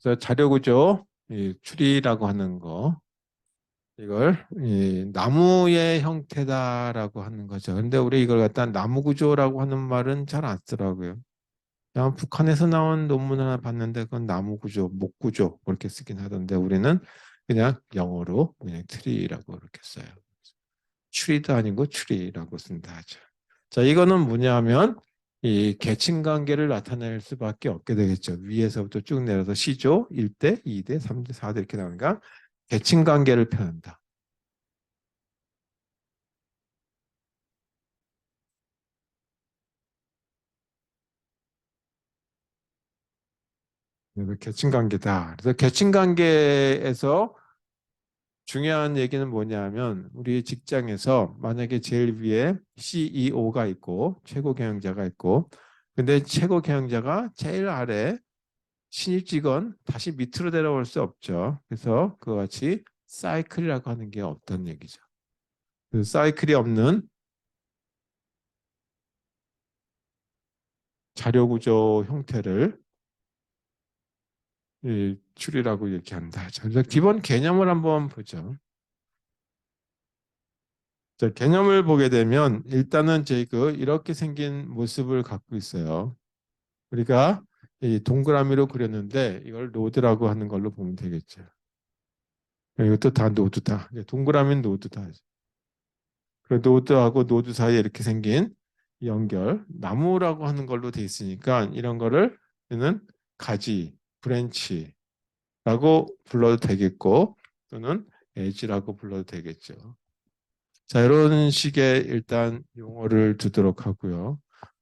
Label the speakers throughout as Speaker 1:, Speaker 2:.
Speaker 1: 그래서 자료구조 이 추리라고 하는 거 이걸 이 나무의 형태다라고 하는 거죠. 근데 우리 이걸 갖다 나무구조라고 하는 말은 잘 안 쓰더라고요. 그냥 북한에서 나온 논문 하나 봤는데 그건 나무구조, 목구조 그렇게 쓰긴 하던데 우리는 그냥 영어로 그냥 트리라고 이렇게 써요. 추리도 아니고 추리라고 쓴다 하죠. 자, 이거는 뭐냐 하면 이 계층 관계를 나타낼 수밖에 없게 되겠죠. 위에서부터 쭉 내려서 C조 1대, 2대, 3대, 4대 이렇게 나오니까 계층 관계를 표현한다. 그래서 계층 관계다. 그래서 계층 관계에서 중요한 얘기는 뭐냐면 우리 직장에서 만약에 제일 위에 CEO가 있고 최고 경영자가 있고 근데 최고 경영자가 제일 아래 신입 직원 다시 밑으로 내려올 수 없죠. 그래서 그와 같이 사이클이라고 하는 게 없다는 얘기죠. 그 사이클이 없는 자료 구조 형태를 이 추리라고 얘기한다. 그래서 기본 개념을 한번 보죠. 자, 개념을 보게 되면 일단은 제그 이렇게 생긴 모습을 갖고 있어요. 우리가 이 동그라미로 그렸는데 이걸 노드라고 하는 걸로 보면 되겠죠. 이것도 다 노드다. 동그라미는 노드다. 그 노드하고 노드 사이에 이렇게 생긴 연결, 나무라고 하는 걸로 돼 있으니까 이런 거를 는 가지, 브랜치라고 불러도 되겠고 또는 에지라고 불러도 되겠죠. 자, 이런 식의 일단 용어를 두도록 하고요.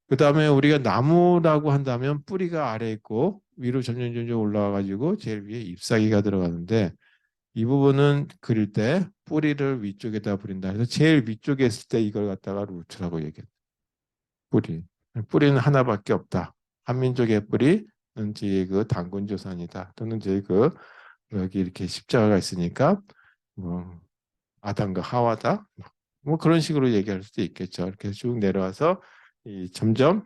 Speaker 1: 그 다음에 우리가 나무라고 한다면 뿌리가 아래 있고 위로 점점 올라와 가지고 제일 위에 잎사귀가 들어가는데 이 부분은 그릴 때 뿌리를 위쪽에다 부린다. 그래서 제일 위쪽에 있을 때 이걸 갖다가 루트라고 얘기해요. 뿌리. 뿌리는 하나밖에 없다. 한민족의 뿌리는 제 그 단군조선이다. 또는 제 그 여기 이렇게 십자가가 있으니까 뭐 아담과 하와다. 뭐 그런 식으로 얘기할 수도 있겠죠. 이렇게 쭉 내려와서 이 점점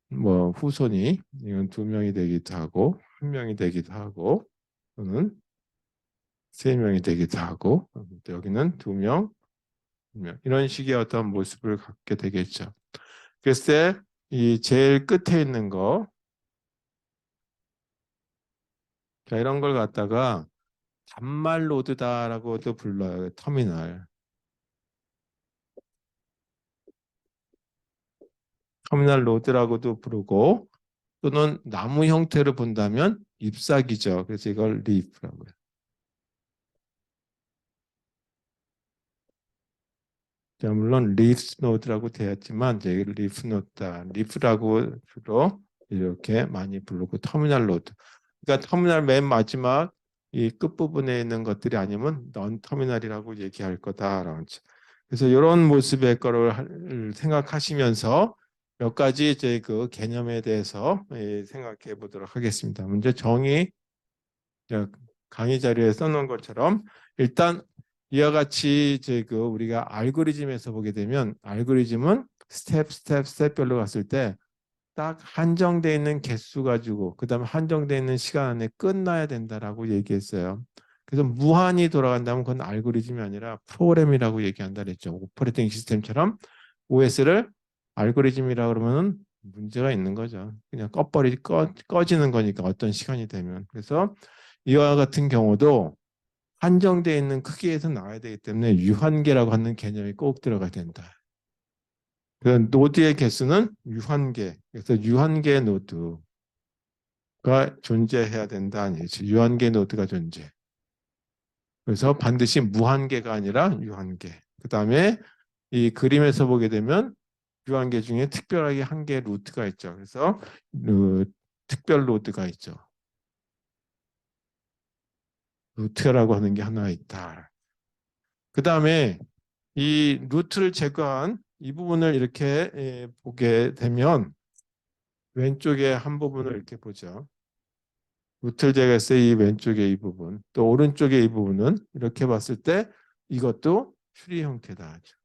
Speaker 1: 뭐 후손이 이건 두 명이 되기도 하고 한 명이 되기도 하고 또는 세 명이 되기도 하고 여기는 두 명, 이런 식의 어떤 모습을 갖게 되겠죠. 글쎄 이 제일 끝에 있는 거, 자 이런 걸 갖다가 단말 로드다라고도 불러요. 터미널 로드라고도 부르고 또는 나무 형태를 본다면 잎사귀죠. 그래서 이걸 리프라고요. 자, 물론 리프 노드라고 되었지만 이제 리프 노드다. 리프라고 주로 이렇게 많이 부르고 터미널 로드. 그러니까 터미널 맨 마지막 이 끝부분에 있는 것들이 아니면 넌 터미널이라고 얘기할 거다라는 거죠. 그래서 이런 모습의 거를 생각하시면서 몇 가지 이제 그 개념에 대해서 생각해 보도록 하겠습니다. 먼저 정의, 강의 자료에 써놓은 것처럼 일단 이와 같이 이제 그 우리가 알고리즘에서 보게 되면 알고리즘은 스텝별로 갔을 때 딱 한정되어 있는 개수 가지고 그다음에 한정되어 있는 시간 안에 끝나야 된다라고 얘기했어요. 그래서 무한히 돌아간다면 그건 알고리즘이 아니라 프로그램이라고 얘기한다 그랬죠. 오퍼레이팅 시스템처럼 OS를 알고리즘이라고 그러면은 문제가 있는 거죠. 그냥 꺼지는 거니까 어떤 시간이 되면. 그래서 이와 같은 경우도 한정되어 있는 크기에서 나와야 되기 때문에 유한계라고 하는 개념이 꼭 들어가야 된다. 그 노드의 개수는 유한계. 그래서 유한계 노드가 존재해야 된다는 얘기죠. 유한계 노드가 존재. 그래서 반드시 무한계가 아니라 유한계. 그 다음에 이 그림에서 보게 되면 유한계 중에 특별하게 한 개 루트가 있죠. 그래서 그 특별 노드가 있죠. 루트라고 하는 게 하나 있다. 그 다음에 이 루트를 제거한 이 부분을 이렇게 보게 되면 왼쪽에 한 부분을 이렇게 보죠. 루트를 제거했을 때 이 왼쪽에 이 부분, 또 오른쪽에 이 부분은 이렇게 봤을 때 이것도 추리 형태다 하죠.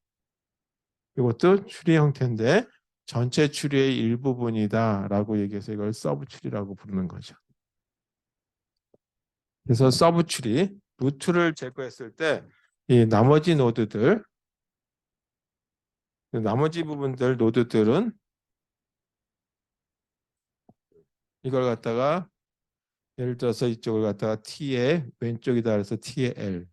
Speaker 1: 이것도 추리 형태인데 전체 추리의 일부분이다라고 얘기해서 이걸 서브 추리라고 부르는 거죠. 그래서 서브 추리, 루트를 제거했을 때 이 나머지 노드들, 나머지 부분들 노드들은 이걸 갖다가 예를 들어서 이쪽을 갖다가 T의 왼쪽이다 그래서 T의 L,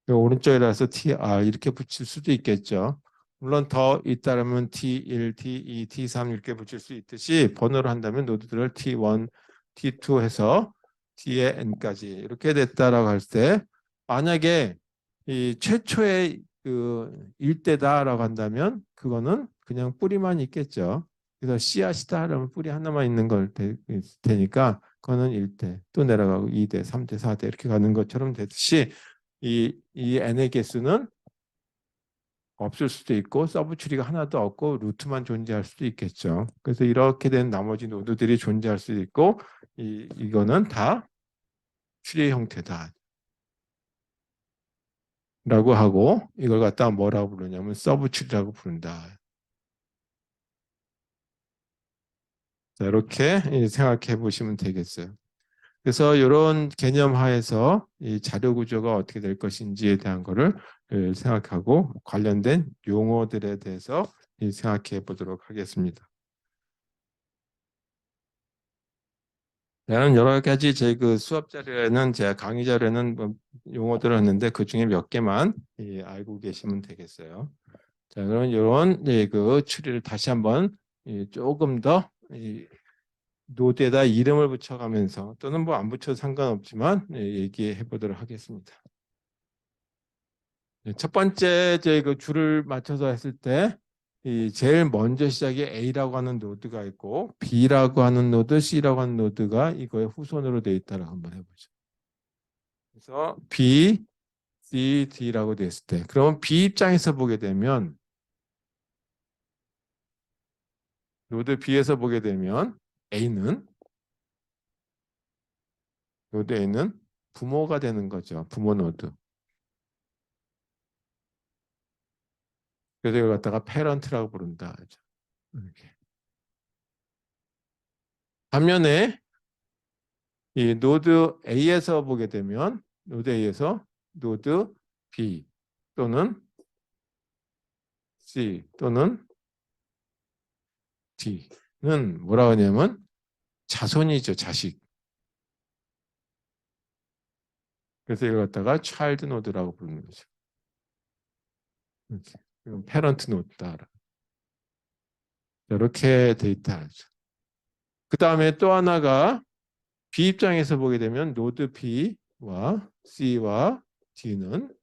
Speaker 1: 오른쪽이라 해서 TR 이렇게 붙일 수도 있겠죠. 물론 더 있다라면 T1, T2, T3 이렇게 붙일 수 있듯이 번호로 한다면 노드들을 T1, T2 해서 T의 N까지 이렇게 됐다라고 할 때 만약에 이 최초의 그 일대다라고 한다면 그거는 그냥 뿌리만 있겠죠. 그래서 씨앗이다 하면 뿌리 하나만 있는 걸 되니까 그거는 1대 또 내려가고 2대, 3대, 4대 이렇게 가는 것처럼 되듯이 이 n의 개수는 없을 수도 있고 서브 추리가 하나도 없고 루트만 존재할 수도 있겠죠. 그래서 이렇게 된 나머지 노드들이 존재할 수도 있고 이거는 다 추리의 형태다 라고 하고 이걸 갖다가 뭐라고 부르냐면 서브 추리라고 부른다. 자, 이렇게 생각해 보시면 되겠어요. 그래서 이런 개념하에서 이 자료 구조가 어떻게 될 것인지에 대한 거를 생각하고 관련된 용어들에 대해서 생각해 보도록 하겠습니다. 나는 여러 가지 제 그 수업 자료에는 제가 강의 자료에는 뭐 용어들을 했는데 그 중에 몇 개만 알고 계시면 되겠어요. 자, 그럼 이런 그 추리를 다시 한번 조금 더 노드에다 이름을 붙여가면서 또는 뭐 안 붙여도 상관없지만 얘기해 보도록 하겠습니다. 첫 번째 제 그 줄을 맞춰서 했을 때 제일 먼저 시작이 A라고 하는 노드가 있고 B라고 하는 노드, C라고 하는 노드가 이거의 후손으로 되어 있다라고 한번 해보죠. 그래서 B, C, D라고 됐을 때 그러면 B 입장에서 보게 되면 노드 B에서 보게 되면 A는 노드 A는 부모가 되는 거죠. 부모 노드. 그래서 이걸 갖다가 페런트라고 부른다. 이렇게. 반면에 이 노드 A에서 보게 되면 노드 A에서 노드 B 또는 C 또는 D는 뭐라고 하냐면 자손이죠. 자식. 그래서 이걸 갖다가 차일드 노드라고 부르는 거죠. 이렇게. 이건 페런트 노드다. 이렇게 돼 있다. 그 다음에 또 하나가 B 입장에서 보게 되면 노드 B와 C와 D는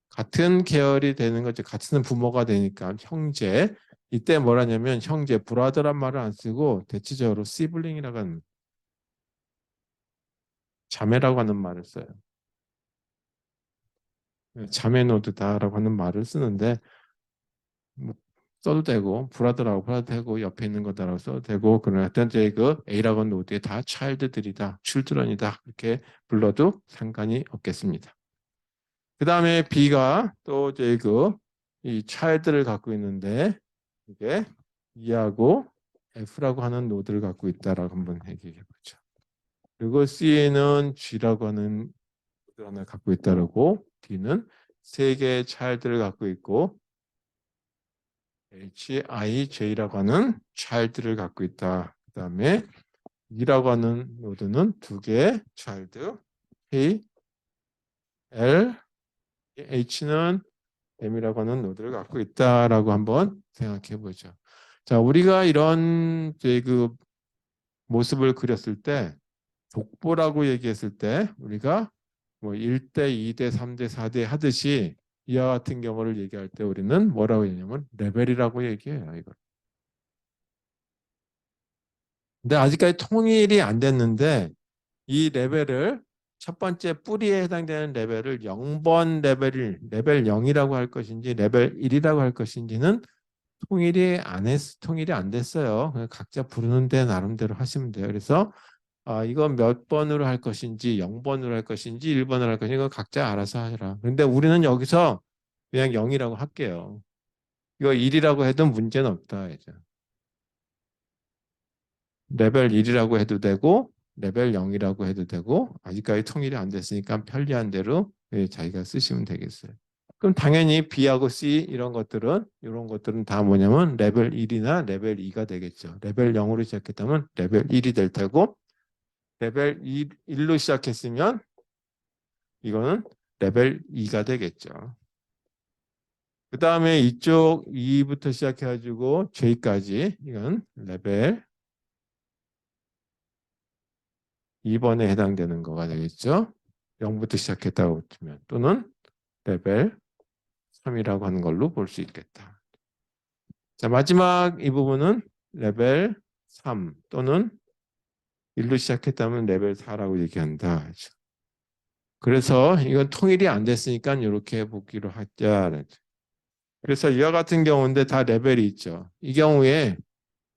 Speaker 1: 같은 계열이 되는 거죠. 같은 부모가 되니까 형제. 이때 뭐라냐면 형제, 브라더란 말을 안 쓰고 대체적으로 시블링이라고 하는 자매라고 하는 말을 써요. 자매 노드다라고 하는 말을 쓰는데 뭐 써도 되고 브라더라고 써도 되고 옆에 있는 거다라고 써도 되고 그러나 하여튼 그 A라고 하는 노드에 다 차일드들이다, 칠드런이다 이렇게 불러도 상관이 없겠습니다. 그 다음에 B가 또 이제 이 차일드를 갖고 있는데 이게 E하고 F라고 하는 노드를 갖고 있다라고 한번 얘기해 보죠. 그리고 C는 G라고 하는 노드 하나 갖고 있다라고 D는 세 개의 차일드를 갖고 있고 HIJ라고 하는 차일드를 갖고 있다. 그 다음에 E라고 하는 노드는 두 개의 차일드 K, L, H는 M이라고 하는 노드를 갖고 있다라고 한번 생각해 보죠. 자, 우리가 이런 그 모습을 그렸을 때 족보라고 얘기했을 때 우리가 뭐 1대, 2대, 3대, 4대 하듯이 이와 같은 경우를 얘기할 때 우리는 뭐라고 얘기하냐면 레벨이라고 얘기해요. 이거. 근데 아직까지 통일이 안 됐는데 이 레벨을 첫 번째 뿌리에 해당되는 레벨을 0번 레벨 0이라고 할 것인지 레벨 1이라고 할 것인지는 통일이 안 됐어요. 각자 부르는 데 나름대로 하시면 돼요. 그래서 이건 몇 번으로 할 것인지 0번으로 할 것인지 1번으로 할 것인지 이거 각자 알아서 하라. 그런데 우리는 여기서 그냥 0이라고 할게요. 이거 1이라고 해도 문제는 없다. 이제. 레벨 1이라고 해도 되고 레벨 0이라고 해도 되고 아직까지 통일이 안 됐으니까 편리한 대로 자기가 쓰시면 되겠어요. 그럼 당연히 B하고 C 이런 것들은 다 뭐냐면 레벨 1이나 레벨 2가 되겠죠. 레벨 0으로 시작했다면 레벨 1이 될 테고 레벨 1로 시작했으면 이거는 레벨 2가 되겠죠. 그 다음에 이쪽 2부터 시작해가지고 J까지 이건 레벨 2번에 해당되는 거가 되겠죠. 0부터 시작했다고 치면 또는 레벨 3이라고 하는 걸로 볼 수 있겠다. 자, 마지막 이 부분은 레벨 3 또는 1로 시작했다면 레벨 4라고 얘기한다. 그래서 이건 통일이 안 됐으니까 이렇게 보기로 하자. 그래서 이와 같은 경우인데 다 레벨이 있죠. 이 경우에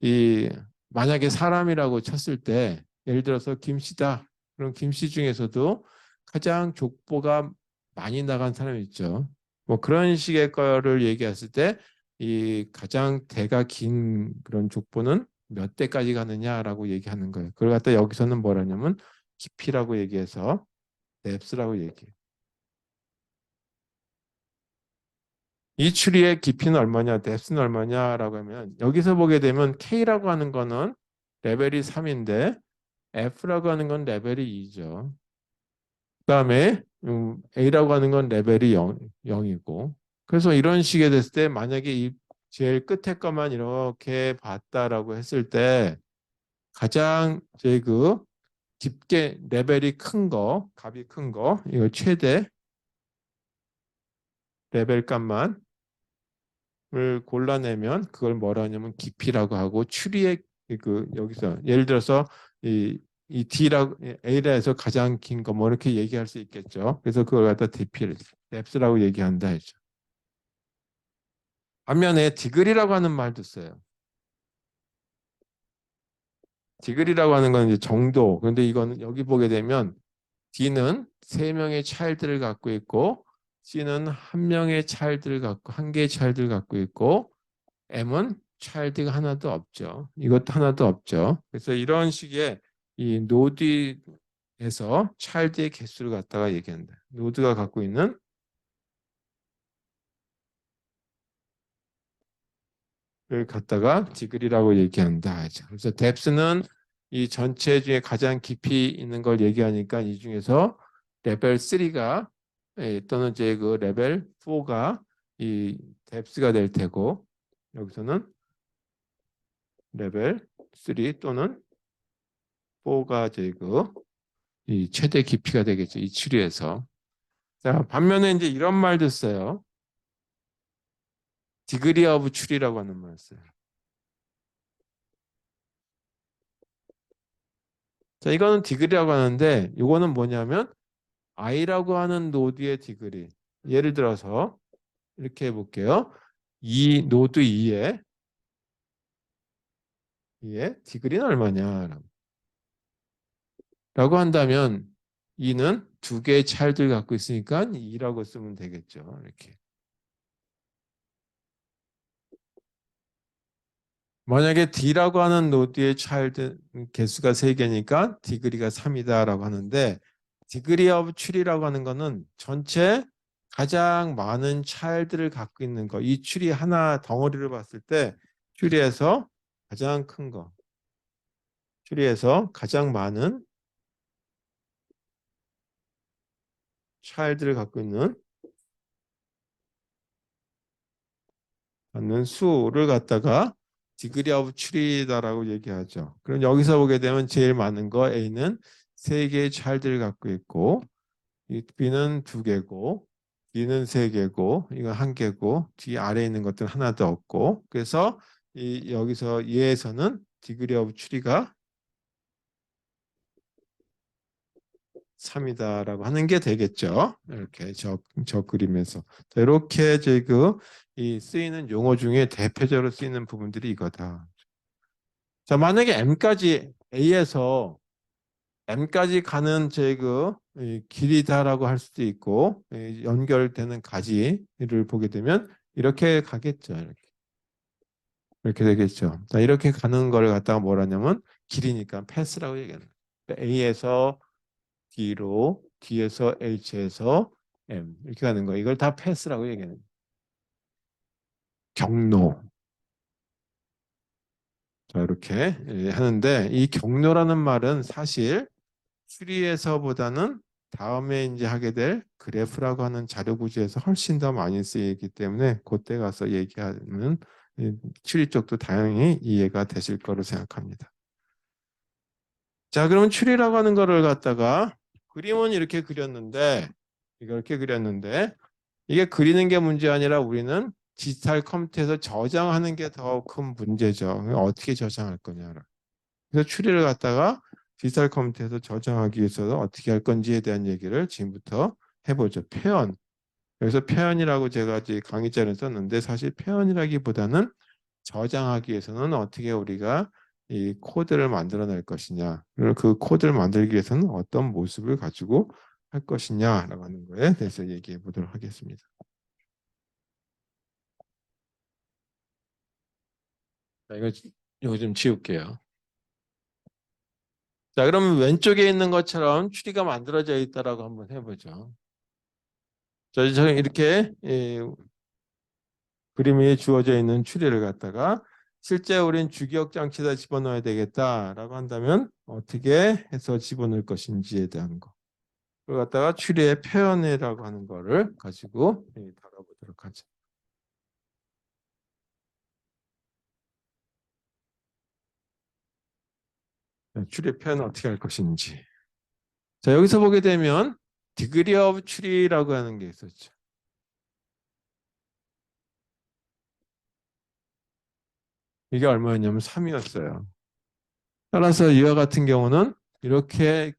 Speaker 1: 이 만약에 사람이라고 쳤을 때 예를 들어서 김씨다. 그럼 김씨 중에서도 가장 족보가 많이 나간 사람이 있죠. 뭐 그런 식의 거를 얘기했을 때 이 가장 대가 긴 그런 족보는 몇 대까지 가느냐라고 얘기하는 거예요. 그걸 갖다 여기서는 뭐라냐면 깊이라고 얘기해서 뎁스라고 얘기해요. 이 추리의 깊이는 얼마냐, 뎁스는 얼마냐라고 하면 여기서 보게 되면 K라고 하는 거는 레벨이 3인데 F라고 하는 건 레벨이 2죠. 그다음에 A라고 하는 건 레벨이 0이고 그래서 이런 식이 됐을 때 만약에 이 제일 끝에 것만 이렇게 봤다라고 했을 때 가장 제 그 깊게 레벨이 큰 거, 값이 큰 거, 이거 최대 레벨 값만 을 골라내면 그걸 뭐라 하냐면 깊이라고 하고 추리의 그 여기서 예를 들어서 이 D라고 A라 해서 가장 긴 거 뭐 이렇게 얘기할 수 있겠죠. 그래서 그걸 갖다 DP를 뎁스라고 얘기한다 했죠. 반면에 디글이라고 하는 말도 써요. 디글이라고 하는 건 이제 정도. 그런데 이거는 여기 보게 되면 D는 세 명의 차일드를 갖고 있고 C는 한 명의 차일드를 갖고 한 개의 차일드를 갖고 있고 M은 차일드가 하나도 없죠. 이것도 하나도 없죠. 그래서 이런 식의 이 노드에서 차일드의 개수를 갖다가 얘기한다. 노드가 갖고 있는 를 갖다가 디글이라고 얘기한다. 그래서 뎁스는 이 전체 중에 가장 깊이 있는 걸 얘기하니까 이 중에서 레벨 3가 또는 이제 그 레벨 4가 이 뎁스가 될 테고 여기서는 레벨 3 또는 4가 이제 이 최대 깊이가 되겠죠. 이 추리에서. 자, 반면에 이제 이런 말도 써요. 디그리 오브 추리라고 하는 말을 써요. 자, 이거는 디그리라고 하는데 이거는 뭐냐면 i라고 하는 노드의 디그리. 예를 들어서 이렇게 해볼게요. 이 노드 2의 디그리는 얼마냐 라고 한다면 2는 두 개의 차일드를 갖고 있으니까 2라고 쓰면 되겠죠. 이렇게. 만약에 D라고 하는 노드의 차일드 개수가 3개니까 디그리가 3이다라고 하는데 디그리 오브 추리라고 하는 거는 전체 가장 많은 차일드를 갖고 있는 거. 이 추리 하나 덩어리를 봤을 때 추리에서 가장 큰 거. 추리에서 가장 많은 차일드를 갖고 있는 수를 갖다가 디그리 오브 추리다라고 얘기하죠. 그럼 여기서 보게 되면 제일 많은 거 A는 3개의 차일드를 갖고 있고 이 B는 2개고 D는 3개고 이건 1개고 뒤 아래에 있는 것들은 하나도 없고 그래서 여기서 얘에서는 디그리 오브 추리가 3이다라고 하는 게 되겠죠. 이렇게 저 그림에서 자, 이렇게 이 쓰이는 용어 중에 대표적으로 쓰이는 부분들이 이거다. 자, 만약에 M까지 A에서 M까지 가는 길이다라고 할 수도 있고 연결되는 가지를 보게 되면 이렇게 가겠죠. 이렇게 되겠죠. 자, 이렇게 가는 걸 갖다가 뭐라냐면 길이니까 패스라고 얘기합니다. A에서 D로, D에서 H에서 M 이렇게 가는 거. 이걸 다 패스라고 얘기하는 거예요. 경로. 자, 이렇게 하는데 이 경로라는 말은 사실 추리에서보다는 다음에 이제 하게 될 그래프라고 하는 자료 구조에서 훨씬 더 많이 쓰이기 때문에 그때 가서 얘기하는 추리 쪽도 다행히 이해가 되실 거로 생각합니다. 자, 그러면 추리라고 하는 거를 갖다가 그림은 이렇게 그렸는데 이렇게 그렸는데 이게 그리는 게 문제 아니라 우리는 디지털 컴퓨터에서 저장하는 게 더 큰 문제죠. 어떻게 저장할 거냐. 그래서 추리를 갖다가 디지털 컴퓨터에서 저장하기 위해서는 어떻게 할 건지에 대한 얘기를 지금부터 해보죠. 표현. 여기서 표현이라고 제가 이제 강의자를 썼는데 사실 표현이라기보다는 저장하기 위해서는 어떻게 우리가 이 코드를 만들어낼 것이냐. 그리고 그 코드를 만들기 위해서는 어떤 모습을 가지고 할 것이냐라고 하는 거에 대해서 얘기해 보도록 하겠습니다. 자, 이거 좀 지울게요. 자, 그러면 왼쪽에 있는 것처럼 추리가 만들어져 있다라고 한번 해보죠. 저 이렇게 그림에 주어져 있는 추리를 갖다가 실제 우린 주기억 장치에다 집어넣어야 되겠다라고 한다면 어떻게 해서 집어넣을 것인지에 대한 거. 그걸 갖다가 추리의 표현이라고 하는 거를 가지고 다뤄보도록 하죠. 추리의 표현은 어떻게 할 것인지. 자, 여기서 보게 되면 디그리 오브 추리라고 하는 게 있었죠. 이게 얼마였냐면 3이었어요. 따라서 이와 같은 경우는 이렇게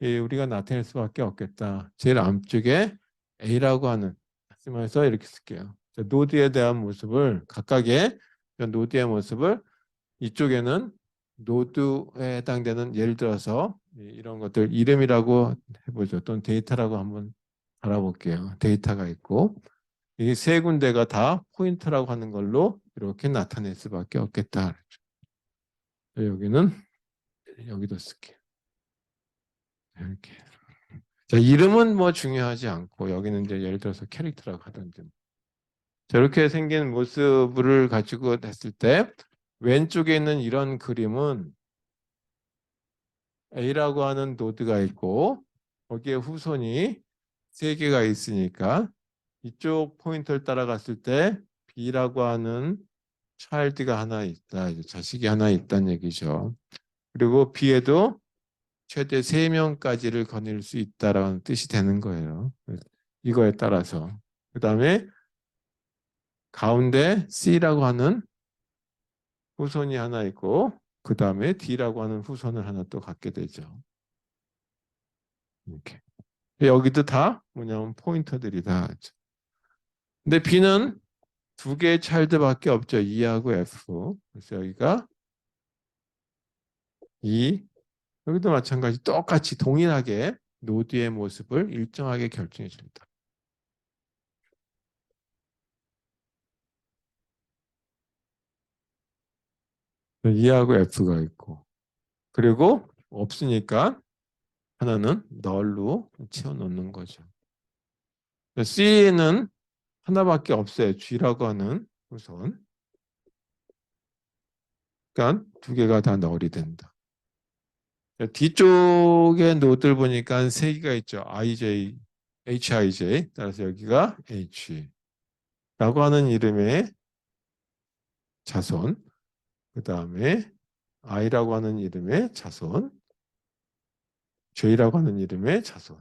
Speaker 1: 우리가 나타낼 수밖에 없겠다. 제일 앞쪽에 A라고 하는 말씀에서 이렇게 쓸게요. 노드에 대한 모습을 각각의 노드의 모습을 이쪽에는 노드에 해당되는 예를 들어서 이런 것들 이름이라고 해보죠. 또는 데이터라고 한번 알아볼게요. 데이터가 있고 이 세 군데가 다 포인트라고 하는 걸로 이렇게 나타낼 수밖에 없겠다. 여기는 여기도 쓸게요. 이렇게. 자, 이름은 뭐 중요하지 않고 여기는 이제 예를 들어서 캐릭터라고 하든지 저렇게 생긴 모습을 가지고 했을 때 왼쪽에 있는 이런 그림은 A라고 하는 노드가 있고 거기에 후손이 세 개가 있으니까 이쪽 포인트를 따라갔을 때 B라고 하는 차일드가 하나 있다. 이제 자식이 하나 있다는 얘기죠. 그리고 B에도 최대 3명까지를 거닐 수 있다라는 뜻이 되는 거예요. 이거에 따라서. 그 다음에 가운데 C라고 하는 후손이 하나 있고 그 다음에 D라고 하는 후손을 하나 또 갖게 되죠. 이렇게. 여기도 다 뭐냐면 포인터들이다. 근데 B는 두 개의 차일드밖에 없죠. E하고 F. 그래서 여기가 E, 여기도 마찬가지 똑같이 동일하게 노드의 모습을 일정하게 결정해 줍니다. E하고 F가 있고 그리고 없으니까 하나는 널로 채워놓는 거죠. C는 하나밖에 없어요. G라고 하는 우선. 그러니까 두 개가 다 널이 된다. 뒤쪽에 노드를 보니까 세 개가 있죠. IJ, HIJ. 따라서 여기가 H라고 하는 이름의 자손. 그 다음에 I라고 하는 이름의 자손. J라고 하는 이름의 자손.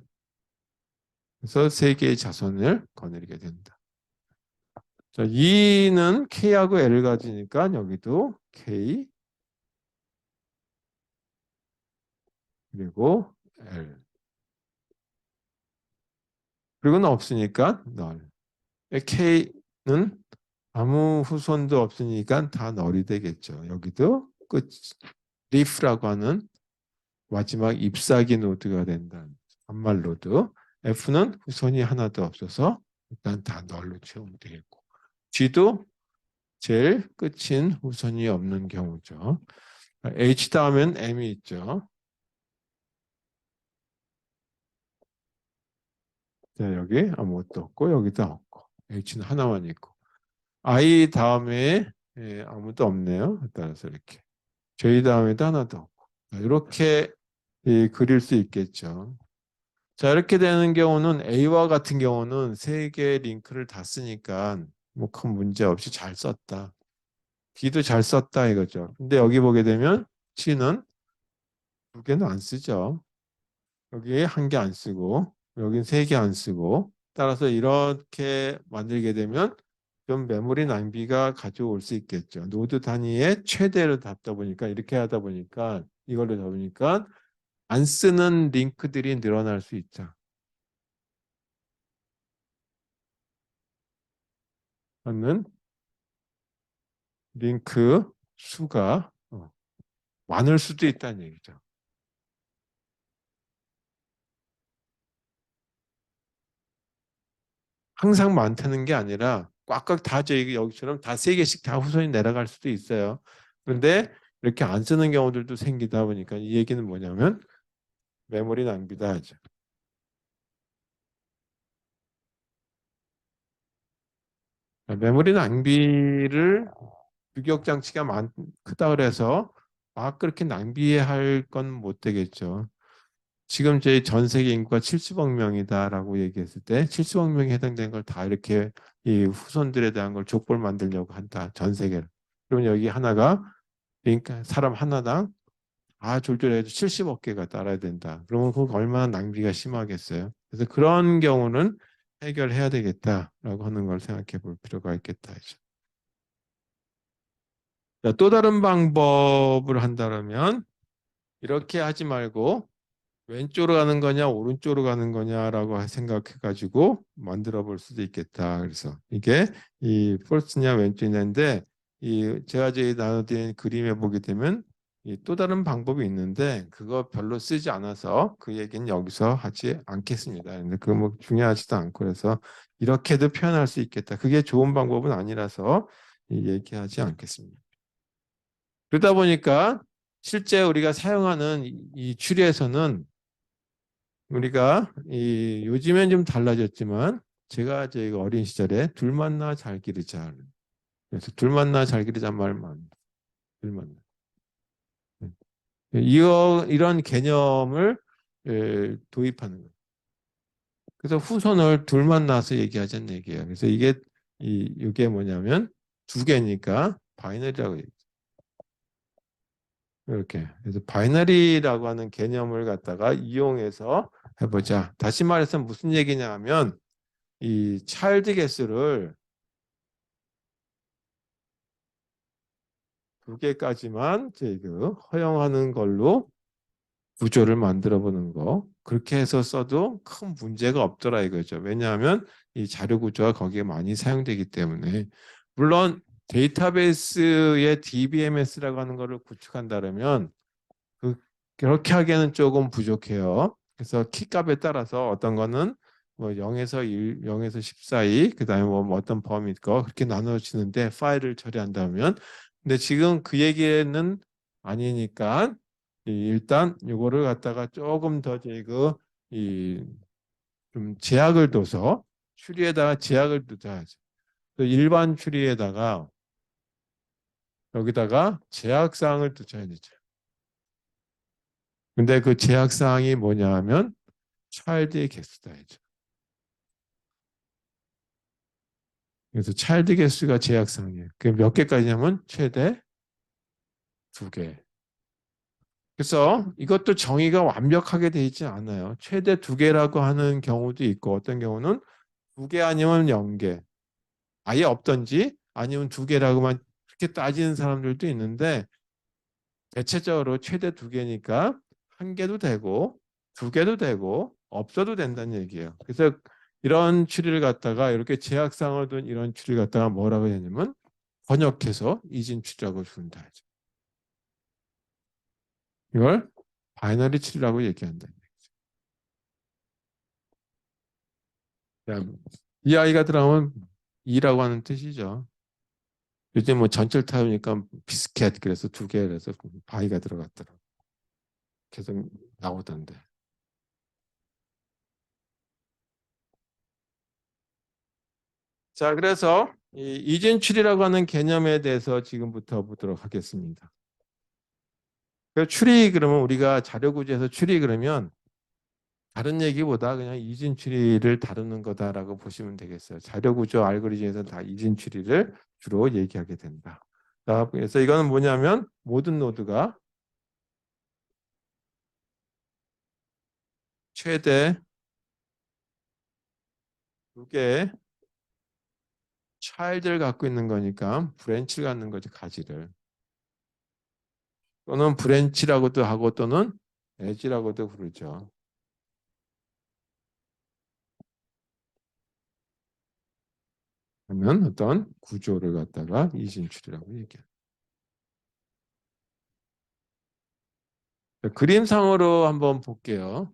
Speaker 1: 그래서 세 개의 자손을 거느리게 된다. 자, E는 K하고 L을 가지니까 여기도 K 그리고 L. 그리고는 없으니까 널. K는 아무 후손도 없으니까 다 널이 되겠죠. 여기도 끝 리프라고 하는 마지막 잎사귀 노드가 된다. 반말 노드. F는 후손이 하나도 없어서 일단 다 널로 채우면 되겠고. G도 제일 끝인 후손이 없는 경우죠. H 다음엔 M이 있죠. 자, 여기 아무것도 없고 여기도 없고 H는 하나만 있고 I 다음에 아무도 없네요. 따라서 이렇게 J 다음에도 하나도 없고 이렇게 그릴 수 있겠죠. 자, 이렇게 되는 경우는 A와 같은 경우는 세 개의 링크를 다 쓰니까 뭐 큰 문제 없이 잘 썼다. B도 잘 썼다 이거죠. 근데 여기 보게 되면 C는 두 개는 안 쓰죠. 여기에 한 개 안 쓰고 여긴 세 개 안 쓰고 따라서 이렇게 만들게 되면 좀 메모리 낭비가 가져올 수 있겠죠. 노드 단위의 최대로 잡다 보니까 이렇게 하다 보니까 이걸로 잡으니까 안 쓰는 링크들이 늘어날 수 있죠. 하는 링크 수가 많을 수도 있다는 얘기죠. 항상 많다는 게 아니라 꽉꽉 다 저희 여기처럼 다 세 개씩 다 후손이 내려갈 수도 있어요. 그런데 이렇게 안 쓰는 경우들도 생기다 보니까 이 얘기는 뭐냐면 메모리 낭비다 하죠. 메모리 낭비를 규격 장치가 크다 그래서 막 그렇게 낭비할 건 못 되겠죠. 지금 저희 전 세계 인구가 70억 명이다라고 얘기했을 때 70억 명이 해당되는 걸 다 이렇게 이 후손들에 대한 걸 족볼 만들려고 한다. 전 세계를. 그러면 여기 하나가 그러니까 사람 하나당 졸졸해도 70억 개가 따라야 된다. 그러면 그거 얼마나 낭비가 심하겠어요. 그래서 그런 경우는 해결해야 되겠다라고 하는 걸 생각해 볼 필요가 있겠다. 자, 또 다른 방법을 한다면 이렇게 하지 말고 왼쪽으로 가는 거냐 오른쪽으로 가는 거냐라고 생각해 가지고 만들어 볼 수도 있겠다. 그래서 이게 이 폴스냐 왼쪽이냐인데 이 제가 이제 나눠드린 그림에 보게 되면 이 또 다른 방법이 있는데 그거 별로 쓰지 않아서 그 얘기는 여기서 하지 않겠습니다. 근데 그거 뭐 중요하지도 않고 그래서 이렇게도 표현할 수 있겠다. 그게 좋은 방법은 아니라서 얘기하지 않겠습니다. 그러다 보니까 실제 우리가 사용하는 이 추리에서는 우리가 요즘엔 좀 달라졌지만 제가 제 어린 시절에 둘 만나 잘 기르자. 그래서 둘 만나 잘 기르자 말만 둘 만나. 이런 개념을 도입하는 거예요. 그래서 후손을 둘 만나서 얘기하자는 얘기예요. 그래서 이게 뭐냐면 두 개니까 바이너리라고 얘기해요. 이렇게. 그래서 바이너리라고 하는 개념을 갖다가 이용해서 해보자. 다시 말해서 무슨 얘기냐 하면 이 차일드 개수를 두 개까지만 허용하는 걸로 구조를 만들어 보는 거. 그렇게 해서 써도 큰 문제가 없더라 이거죠. 왜냐하면 이 자료 구조가 거기에 많이 사용되기 때문에. 물론 데이터베이스의 DBMS라고 하는 것을 구축한다면 그렇게 하기에는 조금 부족해요. 그래서 키값에 따라서 어떤 거는 뭐 0에서 1, 0에서 10 사이, 그다음에 뭐 어떤 범위 있고 그렇게 나눠지는데 파일을 처리한다면 근데 지금 그 얘기는 아니니까 일단 요거를 갖다가 조금 더 좀 제약을 둬서 추리에다가 제약을 두자. 일반 추리에다가 여기다가 제약 사항을 두셔야 되죠. 근데 그 제약 사항이 뭐냐 하면 차일드의 개수다. 그래서 차일드 개수가 제약상이에요. 그게 몇 개까지냐면 최대 두 개. 그래서 이것도 정의가 완벽하게 되어 있지 않아요. 최대 두 개라고 하는 경우도 있고 어떤 경우는 두 개 아니면 0개. 아예 없던지 아니면 두 개라고만 그렇게 따지는 사람들도 있는데 대체적으로 최대 두 개니까 한 개도 되고 두 개도 되고 없어도 된다는 얘기예요. 그래서 이런 추리를 갖다가 이렇게 제약상을 둔 이런 추리를 갖다가 뭐라고 해야 되냐면 번역해서 이진추리라고 부른다. 이걸 바이너리 추리라고 얘기한다. 이 아이가 들어가면 2라고 하는 뜻이죠. 요즘 뭐 전철 타니까 비스켓 그래서 두 개라서 바이가 들어갔더라고. 계속 나오던데. 자, 그래서 이 이진출이라고 하는 개념에 대해서 지금부터 보도록 하겠습니다. 그 추리 그러면 우리가 자료구조에서 추리 그러면 다른 얘기보다 그냥 이진추리를 다루는 거다라고 보시면 되겠어요. 자료구조 알고리즘에서 다 이진추리를 주로 얘기하게 된다. 자, 그래서 이거는 뭐냐면 모든 노드가 최대 두 개의 차일드를 갖고 있는 거니까 브랜치를 갖는 거죠, 가지를. 또는 브랜치라고도 하고 또는 엣지라고도 부르죠. 하면 어떤 구조를 갖다가 이진출이라고 얘기해요. 그림상으로 한번 볼게요.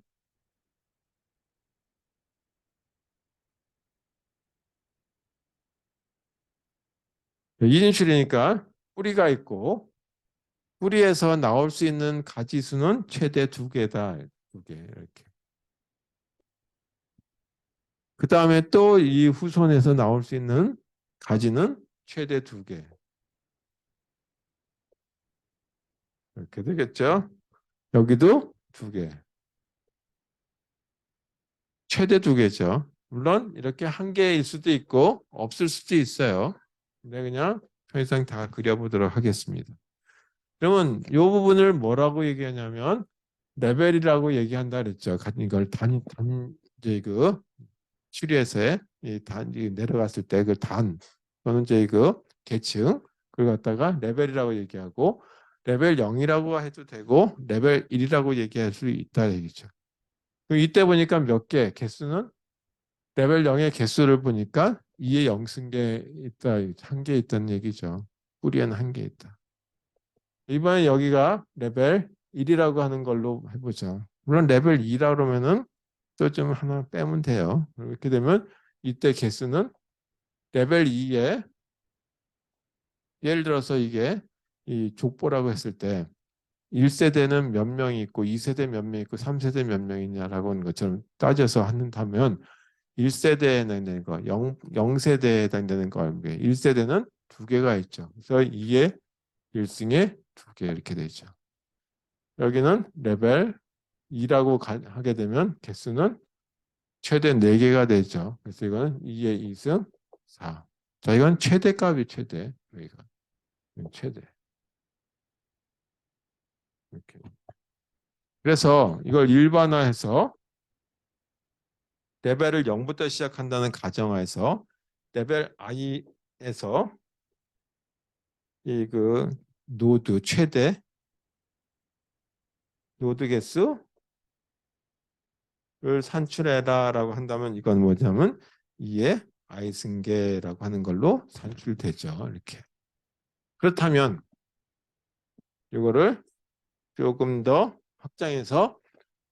Speaker 1: 이진출이니까 뿌리가 있고 뿌리에서 나올 수 있는 가지 수는 최대 두 개다. 두 개 이렇게. 그 다음에 또 이 후손에서 나올 수 있는 가지는 최대 두 개. 이렇게 되겠죠. 여기도 두 개. 최대 두 개죠. 물론 이렇게 한 개일 수도 있고 없을 수도 있어요. 근데 그냥 편의상 다 그려보도록 하겠습니다. 그러면 이 부분을 뭐라고 얘기하냐면 레벨이라고 얘기한다 그랬죠. 이걸 이제 그 추리에서의 이 내려갔을 때 그 또는 이제 그 계층 그걸 갖다가 레벨이라고 얘기하고 레벨 0이라고 해도 되고 레벨 1이라고 얘기할 수 있다 얘기죠. 그럼 이때 보니까 몇 개, 개수는 레벨 0의 개수를 보니까 2의 0승계 있다, 한 개 있다는 얘기죠. 뿌리에는 한 개 있다. 이번에 여기가 레벨 1이라고 하는 걸로 해보자. 물론 레벨 2라 그러면은 또 좀 하나 빼면 돼요. 이렇게 되면 이때 개수는 레벨 2에 예를 들어서 이게 이 족보라고 했을 때 1세대는 몇 명이 있고 2세대 몇 명이 있고 3세대 몇 명이냐라고 하는 것처럼 따져서 한다면 1세대에 해당되는 거, 0세대에 해당되는 거, 1세대는 두 개가 있죠. 그래서 2에 1승에 두 개 이렇게 되죠. 여기는 레벨 2라고 하게 되면 개수는 최대 4개가 되죠. 그래서 이거는 2의 2승 4. 자, 이건 최대값이 최대. 여기가 최대. 이렇게. 그래서 이걸 일반화해서 레벨을 0부터 시작한다는 가정하에서 레벨 i에서 이 그 노드 최대 노드 개수를 산출해라라고 한다면 이건 뭐냐면 2의 i 승계라고 하는 걸로 산출되죠. 이렇게. 그렇다면 이거를 조금 더 확장해서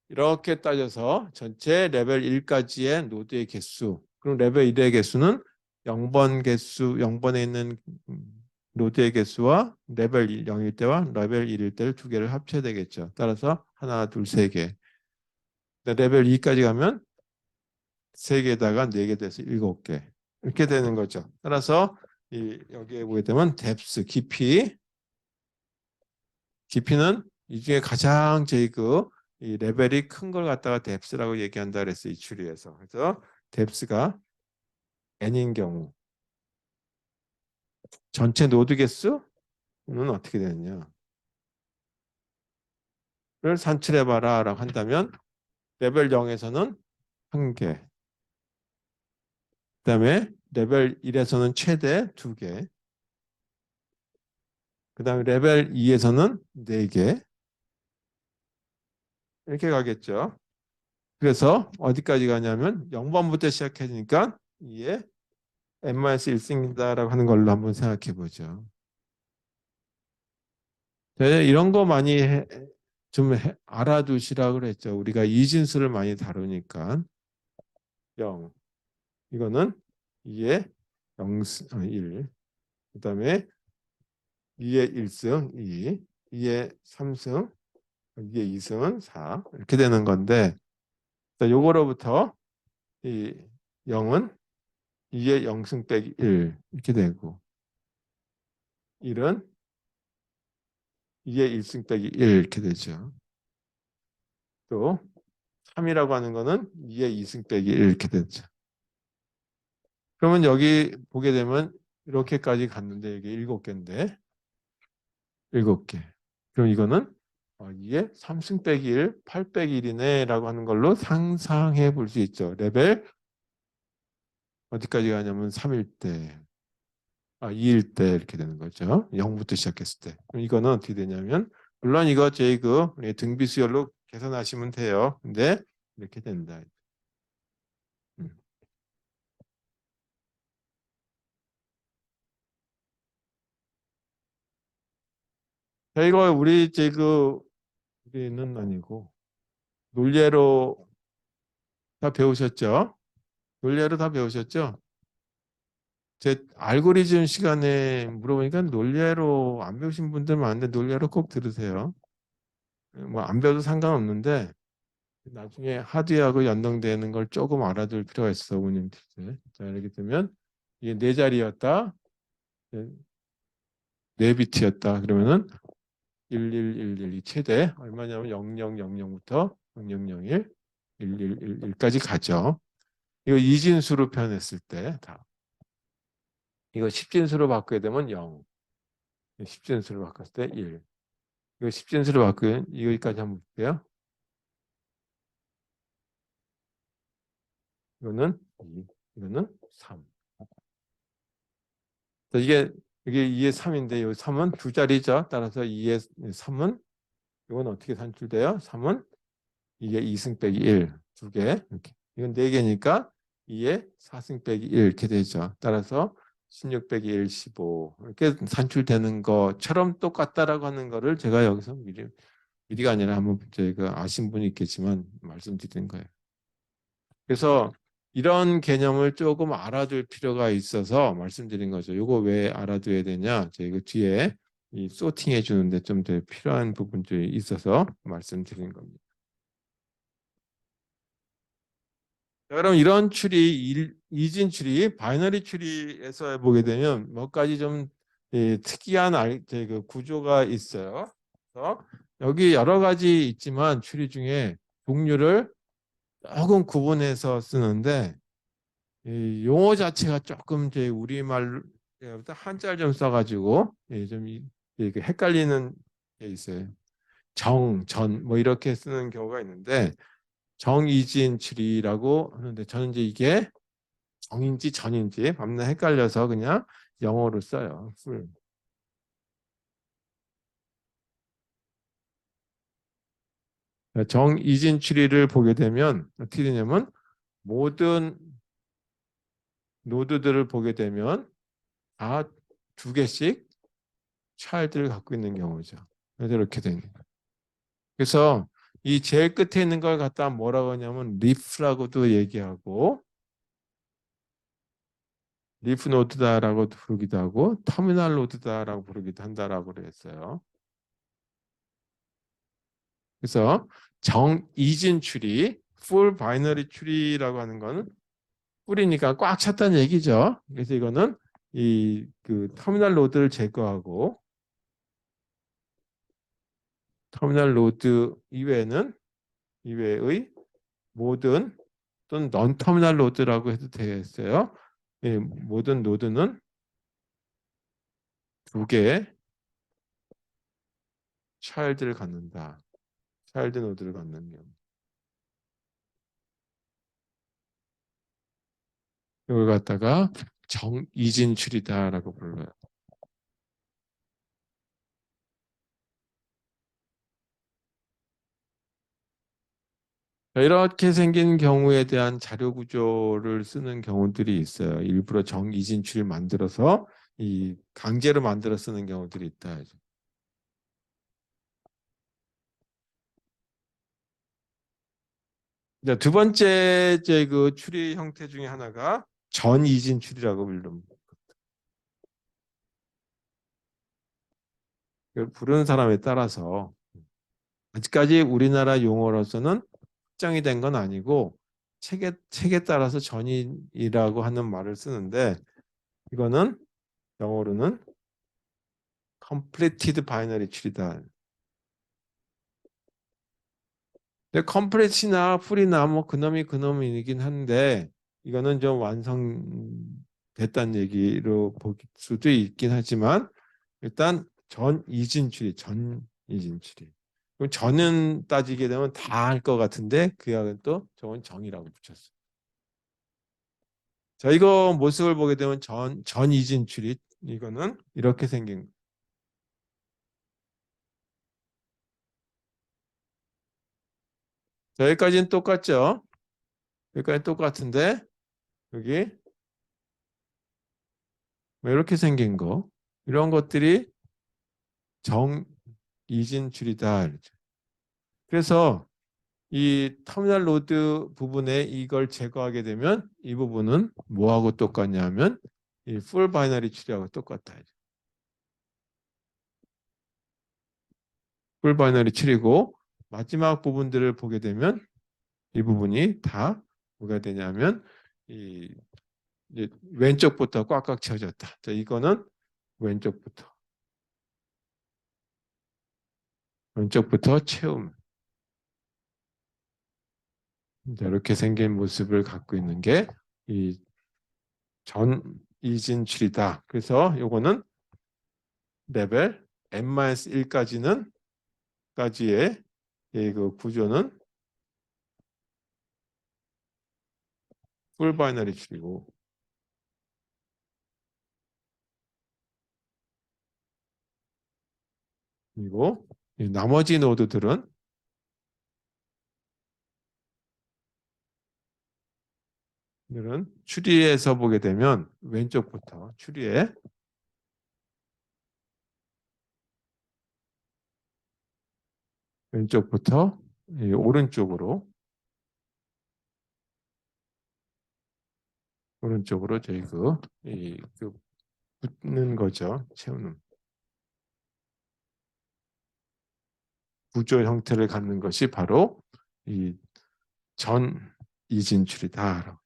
Speaker 1: 이렇게 따져서 전체 레벨 1까지의 노드의 개수 그럼 레벨 1의 개수는 0번 개수 0번에 있는 노드의 개수와 레벨 0일 때와 레벨 1일 때를 두 개를 합쳐야 되겠죠. 따라서 하나, 둘, 세 개. 레벨 2까지 가면 세 개에다가 네 개 돼서 7개. 이렇게 되는 거죠. 따라서 여기에 보게 되면 뎁스 깊이는 이 중에 가장 제일 이 레벨이 큰 걸 갖다가 뎁스라고 얘기한다 그랬어요. 이 추리에서. 그래서 뎁스가 n인 경우 전체 노드 개수는 어떻게 되느냐를 산출해봐라 라고 한다면 레벨 0에서는 한 개, 그다음에 레벨 1에서는 최대 두 개, 그다음에 레벨 2에서는 네 개 이렇게 가겠죠. 그래서 어디까지 가냐면 0번부터 시작해니까 2에 n-1승이다라고 하는 걸로 한번 생각해 보죠. 이런 거 많이 좀 알아두시라고 그랬죠. 우리가 이진수를 많이 다루니까 0 이거는 2에 0, 1 그다음에 2에 1승 2 2에 3승 2에 2승은 4 이렇게 되는 건데 요거로부터 이 0은 2의 0승 빼기 1 이렇게 되고 1은 2의 1승 빼기 1 이렇게 되죠. 또 3이라고 하는 거는 2의 2승 빼기 1 이렇게 되죠. 그러면 여기 보게 되면 이렇게까지 갔는데 이게 7개인데 7개. 그럼 이거는 2의 3승 빼기 1, 8 빼기 1이네 라고 하는 걸로 상상해 볼 수 있죠. 레벨 어디까지 가냐면 3일 때, 2일 때 이렇게 되는 거죠. 0부터 시작했을 때. 그럼 이거는 어떻게 되냐면 물론 이거 제그 등비 수열로 계산하시면 돼요. 근데 이렇게 된다. 음. 자, 이거 우리 제그 우리는 아니고 논리로 다 배우셨죠? 논리로 다 배우셨죠? 제 알고리즘 시간에 물어보니까 논리로 안 배우신 분들 많은데 논리로 꼭 들으세요. 뭐 안 배워도 상관없는데 나중에 하드웨어하고 연동되는 걸 조금 알아둘 필요가 있어 운영티제. 자, 예를 들면 이게 네 자리였다, 네 비트였다. 그러면은 11111이 최대 얼마냐면 0000부터 0001, 1111까지 가죠. 이거 이진수로 표현했을 때 다. 이거 십진수로 바꾸게 되면 0, 십진수로 바꿨을 때 1. 이거 십진수로 바꾸면 여기까지 한번 볼게요. 이거는 2, 이거는 3. 이게 2의 3인데 이 3은 두 자리죠. 따라서 2의 3은 이건 어떻게 산출돼요? 3은 2의 2승 빼기 1, 두 개. 이렇게. 이건 4개니까 2의 4승 빼기 1 이렇게 되죠. 따라서 16 빼기 1, 15 이렇게 산출되는 것처럼 똑같다라고 하는 거를 제가 여기서 미리가 아니라 한번 저희가 아신 분이 있겠지만 말씀드린 거예요. 그래서 이런 개념을 조금 알아둘 필요가 있어서 말씀드린 거죠. 이거 왜 알아둬야 되냐? 저희가 뒤에 이 소팅해 주는데 좀 더 필요한 부분들이 있어서 말씀드린 겁니다. 자, 그럼 이런 추리, 이진 추리, 바이너리 추리에서 보게 되면 몇 가지 좀 특이한 그 구조가 있어요. 그래서 여기 여러 가지 있지만 추리 중에 종류를 조금 구분해서 쓰는데 이 용어 자체가 조금 제 우리말 한자를 좀 써가지고 좀 헷갈리는 게 있어요. 정, 전 뭐 이렇게 쓰는 경우가 있는데 정이진 추리라고 하는데 저는 이제 이게 정인지 전인지 밤낮 헷갈려서 그냥 영어로 써요. 정이진 추리를 보게 되면 어떻게 되냐면 모든 노드들을 보게 되면 다 두 개씩 차일드를 갖고 있는 경우죠. 그래서 이렇게 됩니다. 그래서 이 제일 끝에 있는 걸 갖다 뭐라고 하냐면 리프라고도 얘기하고 리프 노드다라고 부르기도 하고 터미널 노드다라고 부르기도 한다라고 그랬어요. 그래서 정이진 추리, 풀 바이너리 추리라고 하는 거는 풀이니까 꽉 찼다는 얘기죠. 그래서 이거는 이 그 터미널 노드를 제거하고 터미널 노드 이외의 모든 또는 넌 터미널 노드라고 해도 되겠어요. 예, 모든 노드는 두 개의 차일드를 갖는다. 차일드 노드를 갖는 경우. 이걸 갖다가 정이진출이다라고 불러요. 이렇게 생긴 경우에 대한 자료 구조를 쓰는 경우들이 있어요. 일부러 정이진출을 만들어서 이 강제로 만들어 쓰는 경우들이 있다. 두 번째 그 추리 형태 중에 하나가 전이진출이라고 부릅니다. 부르는 사람에 따라서 아직까지 우리나라 용어로서는 확정이 된 건 아니고 책에 따라서 전이라고 하는 말을 쓰는데 이거는 영어로는 completed binary tree다. 근데 컴플렉시나 풀이나 뭐 그놈이 그놈이긴 한데 이거는 좀 완성됐다는 얘기로 볼 수도 있긴 하지만 일단 전 이진 추리, 전 이진 추리. 그럼 전은 따지게 되면 다 할 것 같은데 그 약은 또 저건 정이라고 붙였어. 자, 이거 모습을 보게 되면 전 이진 추리 이거는 이렇게 생긴 자, 여기까지는 똑같죠? 여기까지 똑같은데 여기 뭐 이렇게 생긴 거 이런 것들이 정 이진 줄이다. 그래서 이 터미널 로드 부분에 이걸 제거하게 되면 이 부분은 뭐하고 똑같냐면 이 풀 바이너리 추리하고 똑같다. 풀 바이너리 추리고 마지막 부분들을 보게 되면 이 부분이 다 뭐가 되냐면 이 이제 왼쪽부터 꽉꽉 채워졌다. 자, 이거는 왼쪽부터 채움. 이렇게 생긴 모습을 갖고 있는 게 이 전 이진출이다. 그래서 요거는 레벨 n-1까지는 까지의 그 구조는 풀 바이너리 출이고 그리고 나머지 노드들은 추리에서 보게 되면 왼쪽부터 추리에 왼쪽부터 오른쪽으로 저희 그 붙는 거죠. 채우는 구조 형태를 갖는 것이 바로 이 전 이진출이다.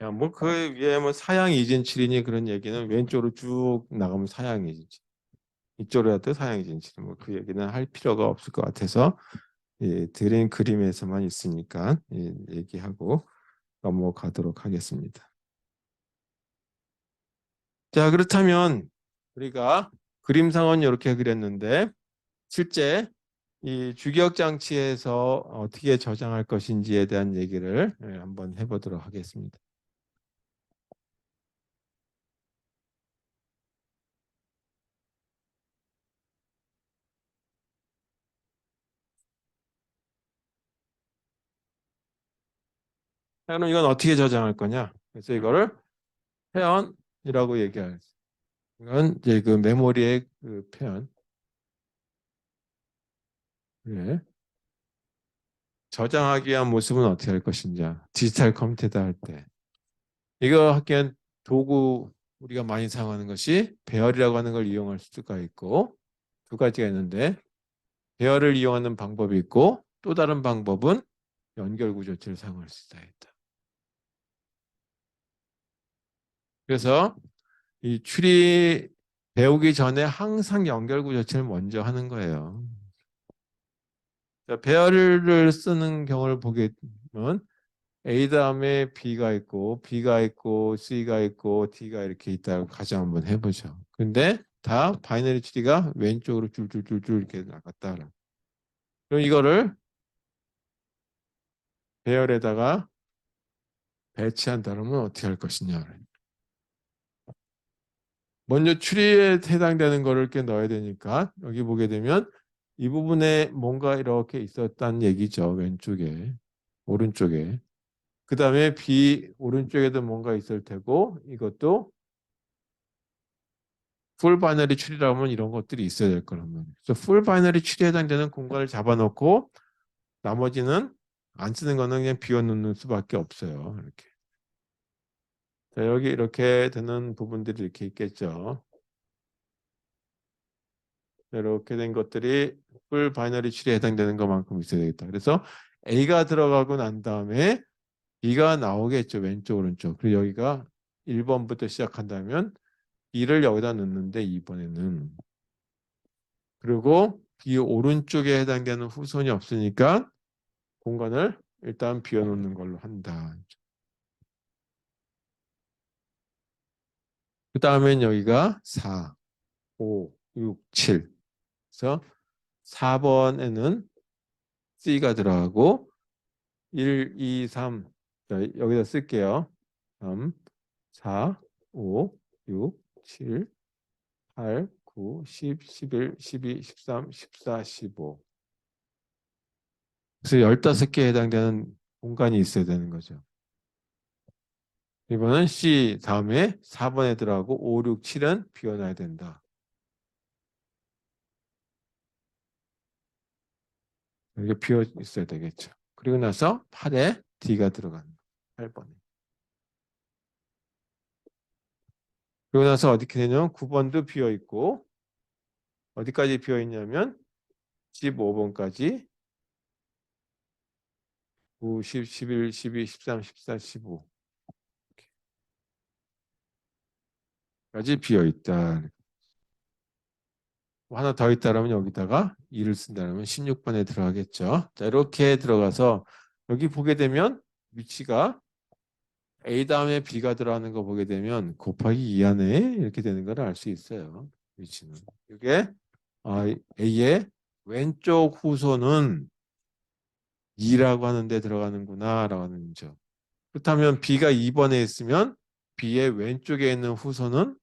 Speaker 1: 야, 뭐 그 위에 뭐 사양 이진출이니 그런 얘기는 왼쪽으로 쭉 나가면 사양 이진출. 이쪽으로 해도 사양 이진출. 뭐 그 얘기는 할 필요가 없을 것 같아서 드린 그림에서만 있으니까 얘기하고 넘어가도록 하겠습니다. 자, 그렇다면 우리가 그림상은 이렇게 그렸는데 실제 이 주기억 장치에서 어떻게 저장할 것인지에 대한 얘기를 한번 해보도록 하겠습니다. 자, 그럼 이건 어떻게 저장할 거냐? 그래서 이거를 표현이라고 얘기할. 이건 이제 그 메모리의 그 표현. 예. 저장하기 위한 모습은 어떻게 할 것인가? 디지털 컴퓨터 할 때. 이거 하기엔 도구 우리가 많이 사용하는 것이 배열이라고 하는 걸 이용할 수가 있고 두 가지가 있는데 배열을 이용하는 방법이 있고 또 다른 방법은 연결 구조체를 사용할 수가 있다. 그래서 이 추리 배우기 전에 항상 연결 구조체를 먼저 하는 거예요. 배열을 쓰는 경우를 보게 되면 A 다음에 B가 있고 C가 있고 D가 이렇게 있다고 가정 한번 해보죠. 근데 다 바이너리 추리가 왼쪽으로 줄줄줄줄 이렇게 나갔다. 그럼 이거를 배열에다가 배치한다 그러면 어떻게 할 것이냐. 먼저 추리에 해당되는 거를 이렇게 넣어야 되니까 여기 보게 되면 이 부분에 뭔가 이렇게 있었다는 얘기죠. 왼쪽에, 오른쪽에. 그 다음에 B 오른쪽에도 뭔가 있을 테고 이것도 풀 바이너리 추리라면 이런 것들이 있어야 될 거란 말이에요. 그래서 풀 바이너리 추리에 해당되는 공간을 잡아놓고 나머지는 안 쓰는 거는 그냥 비워놓는 수밖에 없어요. 이렇게. 자, 여기 이렇게 되는 부분들이 이렇게 있겠죠. 이렇게 된 것들이 풀 바이너리 추리에 해당되는 것만큼 있어야 되겠다. 그래서 A가 들어가고 난 다음에 B가 나오겠죠. 왼쪽 오른쪽. 그리고 여기가 1번부터 시작한다면 B를 여기다 넣는데 2번에는 그리고 B 오른쪽에 해당되는 후손이 없으니까 공간을 일단 비워놓는 걸로 한다. 그 다음엔 여기가 4, 5, 6, 7. 그래서 4번에는 C가 들어가고 1, 2, 3 여기다 쓸게요. 3, 4, 5, 6, 7, 8, 9, 10, 11, 12, 13, 14, 15. 그래서 15개에 해당되는 공간이 있어야 되는 거죠. 이번은 C 다음에 4번에 들어가고 5, 6, 7은 비워놔야 된다. 이게 비어 있어야 되겠죠. 그리고 나서 8에 D가 들어간다. 8번에. 그리고 나서 어떻게 되냐면 9번도 비어 있고 어디까지 비어 있냐면 15번까지 9, 10, 11, 12, 13, 14, 15 까지 비어 있다. 하나 더 있다라면 여기다가 2를 쓴다면 16번에 들어가겠죠. 자, 이렇게 들어가서 여기 보게 되면 위치가 A 다음에 B가 들어가는 거 보게 되면 곱하기 2 안에 이렇게 되는 걸 알 수 있어요. 위치는. 이게 A의 왼쪽 후손은 2라고 하는데 들어가는구나 라고 하는 점. 그렇다면 B가 2번에 있으면 B의 왼쪽에 있는 후손은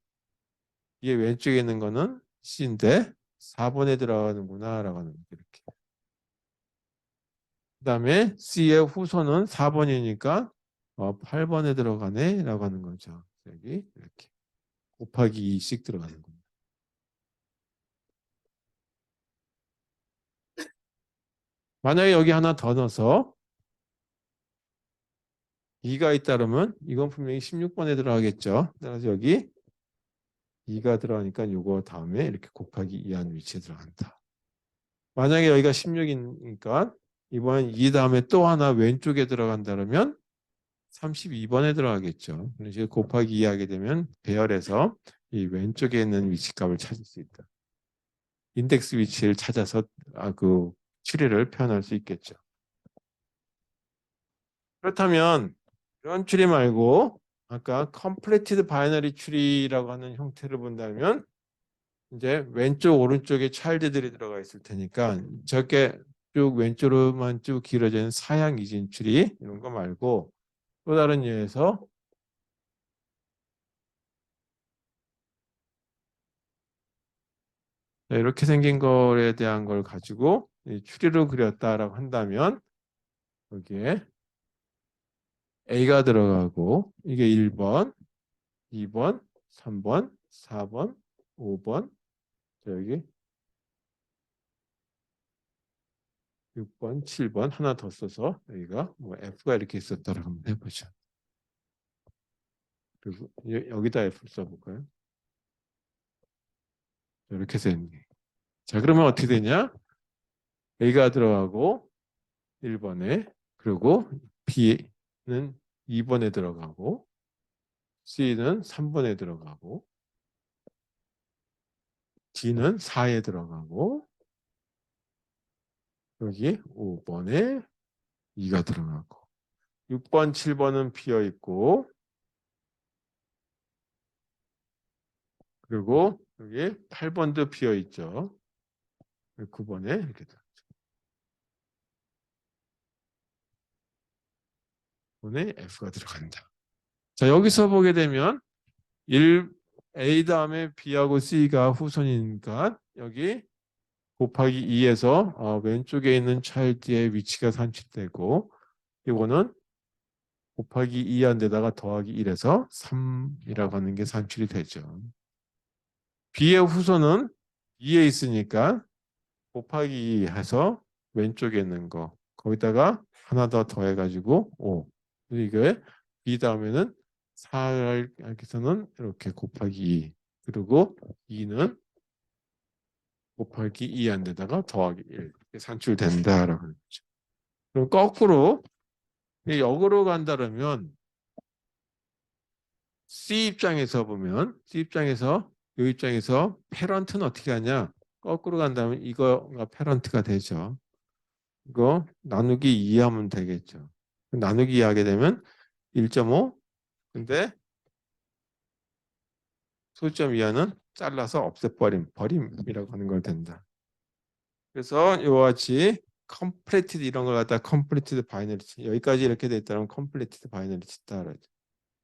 Speaker 1: B의 왼쪽에 있는 거는 C인데 4번에 들어가는구나 라고 하는 거죠. 이렇게. 그 다음에 C의 후손은 4번이니까 8번에 들어가네 라고 하는 거죠. 여기 이렇게 곱하기 2씩 들어가는 겁니다. 만약에 여기 하나 더 넣어서 2가 있다면 이건 분명히 16번에 들어가겠죠. 따라서 여기 2가 들어가니까 이거 다음에 이렇게 곱하기 2 한 위치에 들어간다. 만약에 여기가 16이니까 이번 2 다음에 또 하나 왼쪽에 들어간다면 32번에 들어가겠죠. 그래서 곱하기 2 하게 되면 배열에서 이 왼쪽에 있는 위치값을 찾을 수 있다. 인덱스 위치를 찾아서 그 추리를 표현할 수 있겠죠. 그렇다면 이런 추리 말고 아까 completed binary tree라고 하는 형태를 본다면 이제 왼쪽 오른쪽에 차일드들이 들어가 있을 테니까 저게 쭉 왼쪽으로만 쭉 길어지는 사양 이진 추리 이런 거 말고 또 다른 예에서 이렇게 생긴 거에 대한 걸 가지고 추리로 그렸다라고 한다면 여기에 A가 들어가고 이게 1번, 2번, 3번, 4번, 5번, 여기 6번, 7번 하나 더 써서 여기가 뭐 F가 이렇게 있었다고 한번 해보죠. 그리고 여기다 F를 써볼까요? 이렇게 되는 게. 자, 그러면 어떻게 되냐? A가 들어가고 1번에 그리고 B는 2번에 들어가고 C는 3번에 들어가고 D는 4에 들어가고 여기 5번에 2가 들어가고 6번, 7번은 비어 있고 그리고 여기 8번도 비어 있죠. 9번에 이렇게 들어가죠. 9번에 F가 들어간다. 자, 여기서 보게 되면 A 다음에 B하고 C가 후손이니까 여기 곱하기 2에서 왼쪽에 있는 차일드의 위치가 산출되고 이거는 곱하기 2한 데다가 더하기 1에서 3이라고 하는 게 산출이 되죠. B의 후손은 2에 있으니까 곱하기 2 해서 왼쪽에 있는 거 거기다가 하나 더 더해가지고 5. 이게 B 다음에는 4에서는 이렇게 곱하기 2 그리고 2는 곱하기 2 한 데다가 더하기 1 이렇게 산출된다라고 하는 거죠. 그럼 거꾸로 이 역으로 간다면 C 입장에서 보면 C 입장에서 이 입장에서 패런트는 어떻게 하냐? 거꾸로 간다면 이거가 패런트가 되죠. 이거 나누기 2 하면 되겠죠. 나누기 2 하게 되면 1.5 근데 소수점 이하는 잘라서 버림이라고 하는 걸 된다. 그래서 이와 같이 컴플리티드 이런 걸 갖다 컴플리티드 바이너리 여기까지 이렇게 돼 있다면 컴플리티드 바이너리 치다 그러죠.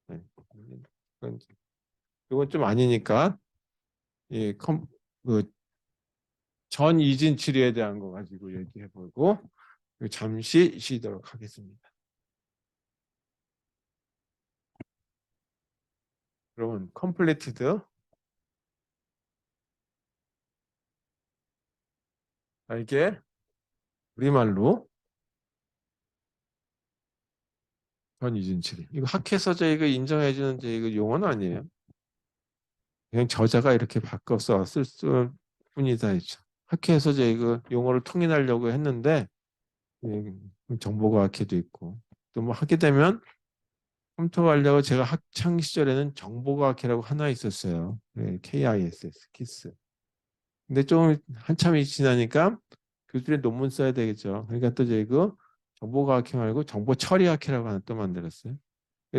Speaker 1: 네. 이건 좀 아니니까 예, 전 이진 치료에 대한 거 가지고 얘기해 보고 잠시 쉬도록 하겠습니다. 그러면 컴플리티드 이게 우리말로 전 이진 치료 이거 학회에서 저희가 인정해 주는 저희가 용어는 아니에요. 그냥 저자가 이렇게 바꿔서 쓸 뿐이다 했죠. 학회에서 저희가 용어를 통일하려고 했는데 정보과학회도 있고 또 뭐 하게 되면 컴퓨터하려고 제가 학창 시절에는 정보과학회라고 하나 있었어요. 네, KISS, 키스. 근데 좀 한참이 지나니까 교수들이 논문 써야 되겠죠. 그러니까 또 저희 그 정보과학회 말고 정보처리학회라고 하나 또 만들었어요.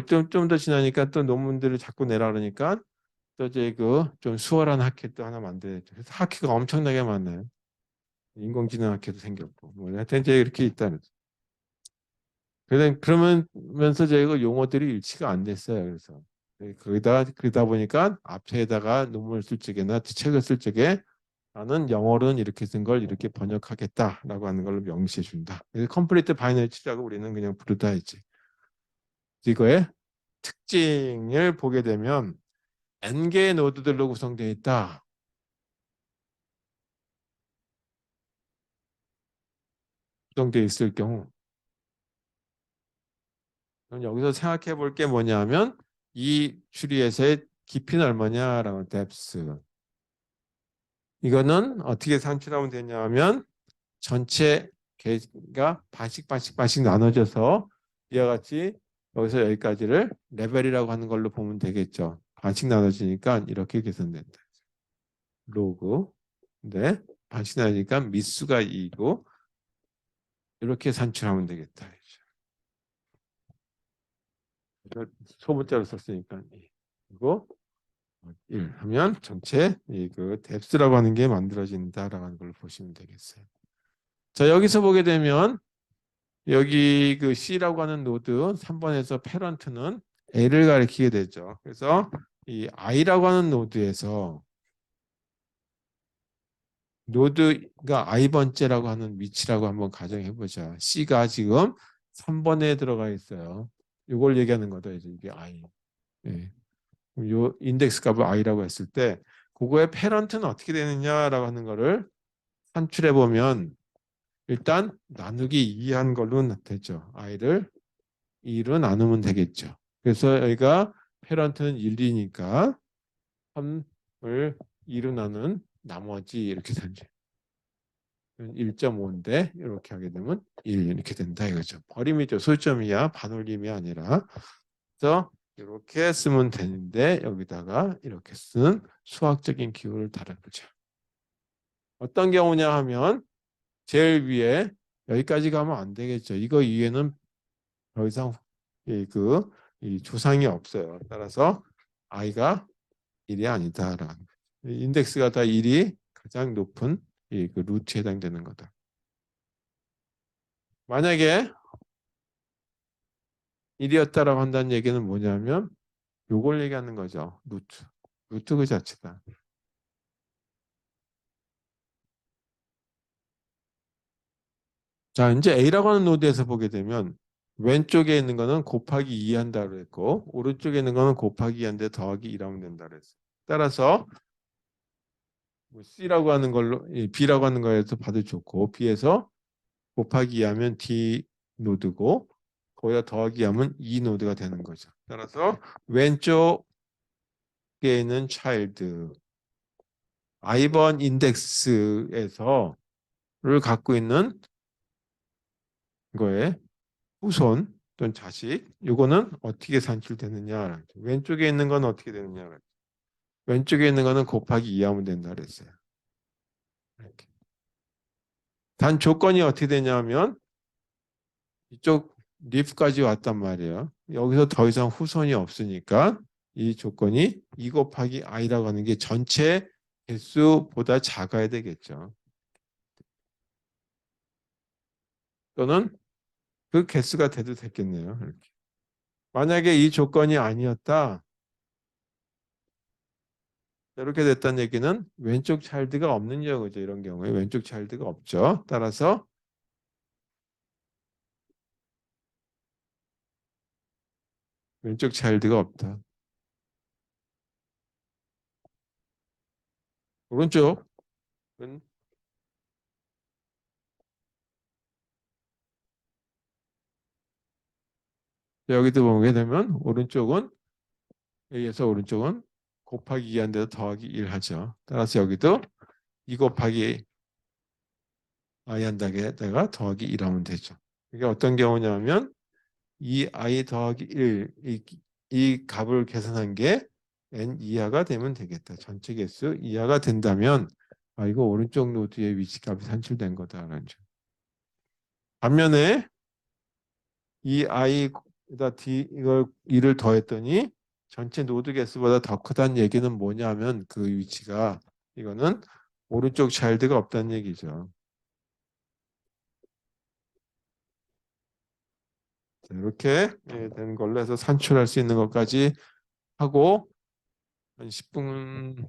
Speaker 1: 좀 더 지나니까 또 논문들을 자꾸 내라 그러니까 또 저희 그 좀 수월한 학회 또 하나 만들었죠. 그래서 학회가 엄청나게 많아요. 인공지능 학회도 생겼고 뭐 하여튼 이제 이렇게 있다는. 그러면서 저희가 용어들이 일치가 안 됐어요. 그래서 그러다 보니까 앞에다가 논문을 쓸 적에나 책을 쓸 적에 나는 영어로는 이렇게 쓴 걸 이렇게 번역하겠다라고 하는 걸 명시해 준다. 그래서 컴플리트 바이너리라고 우리는 그냥 부르다 했지. 이거의 특징을 보게 되면 n개의 노드들로 구성되어 있다. 구성되어 있을 경우 그럼 여기서 생각해 볼 게 뭐냐면 이 추리에서의 깊이는 얼마냐라고 depth. 이거는 어떻게 산출하면 되냐면 전체 개가 반씩 나눠져서 이와 같이 여기서 여기까지를 레벨이라고 하는 걸로 보면 되겠죠. 반씩 나눠지니까 이렇게 계산된다. 로그. 네. 반씩 나누니까 미수가 2고 이렇게 산출하면 되겠다. 소문자로 썼으니까 그리고 1 하면 전체 그 뎁스라고 하는 게 만들어진다라는 걸 보시면 되겠어요. 자, 여기서 보게 되면 여기 그 C라고 하는 노드 3번에서 패런트는 A를 가리키게 되죠. 그래서 이 I라고 하는 노드에서 노드가 I번째라고 하는 위치라고 한번 가정해 보자. C가 지금 3번에 들어가 있어요. 이걸 얘기하는 거다. 이게 I. 네. 요 인덱스 값을 I라고 했을 때 그거의 패런트는 어떻게 되느냐라고 하는 거를 산출해 보면 일단 나누기 2 한 걸로 되죠. I를 2로 나누면 되겠죠. 그래서 여기가 패런트는 1이니까 3을 2로 나눈 나머지 이렇게 되죠. 1.5인데 이렇게 하게 되면 1 이렇게 된다 이거죠. 버림이죠. 소점이야 반올림이 아니라. 그래서 이렇게 쓰면 되는데 여기다가 이렇게 쓰는 수학적인 기호를 달아보자. 어떤 경우냐 하면 제일 위에 여기까지 가면 안 되겠죠. 이거 위에는 더 이상 이 조상이 없어요. 따라서 i가 1이 아니다라는 인덱스가 다 1이 가장 높은 그 루트에 해당되는 거다. 만약에 1이었다라고 한다는 얘기는 뭐냐면 요걸 얘기하는 거죠. 루트 그 자체다. 자, 이제 A라고 하는 노드에서 보게 되면 왼쪽에 있는 거는 곱하기 2 한다고 했고 오른쪽에 있는 거는 곱하기 2 한데 더하기 2라면 된다고 했어요. 따라서 C라고 하는 걸로 B라고 하는 거에서 봐도 좋고 B에서 곱하기 2 하면 D 노드고 거기다 더하기 하면 E 노드가 되는 거죠. 따라서 왼쪽에 있는 차일드 i번 인덱스에서를 갖고 있는 거에 후손 또는 자식, 요거는 어떻게 산출되느냐. 왼쪽에 있는 건 어떻게 되느냐. 왼쪽에 있는 거는 곱하기 2 하면 된다 그랬어요. 이렇게. 단 조건이 어떻게 되냐면 이쪽 리프까지 왔단 말이에요. 여기서 더 이상 후손이 없으니까 이 조건이 2 곱하기 i라고 하는 게 전체 개수보다 작아야 되겠죠. 또는 그 개수가 돼도 됐겠네요. 이렇게. 만약에 이 조건이 아니었다. 이렇게 됐다는 얘기는 왼쪽 차일드가 없는 경우죠. 이런 경우에 왼쪽 차일드가 없죠. 따라서 왼쪽 차일드가 없다. 오른쪽은 여기도 보게 되면 오른쪽은 A에서 오른쪽은 곱하기 2 한 데서 더하기 1 하죠. 따라서 여기도 2 곱하기 I 한 데다가 더하기 1 하면 되죠. 이게 어떤 경우냐면 이 I 더하기 1, 이 값을 계산한 게 n 이하가 되면 되겠다. 전체 개수 이하가 된다면 아 이거 오른쪽 노드의 위치값이 산출된 거다라는 점. 반면에 이 i에다 d 이걸 2를 더했더니 전체 노드 개수보다 더 크다는 얘기는 뭐냐면 그 위치가 이거는 오른쪽 차일드가 없다는 얘기죠. 이렇게 되는 걸로 해서 산출할 수 있는 것까지 하고 한 10분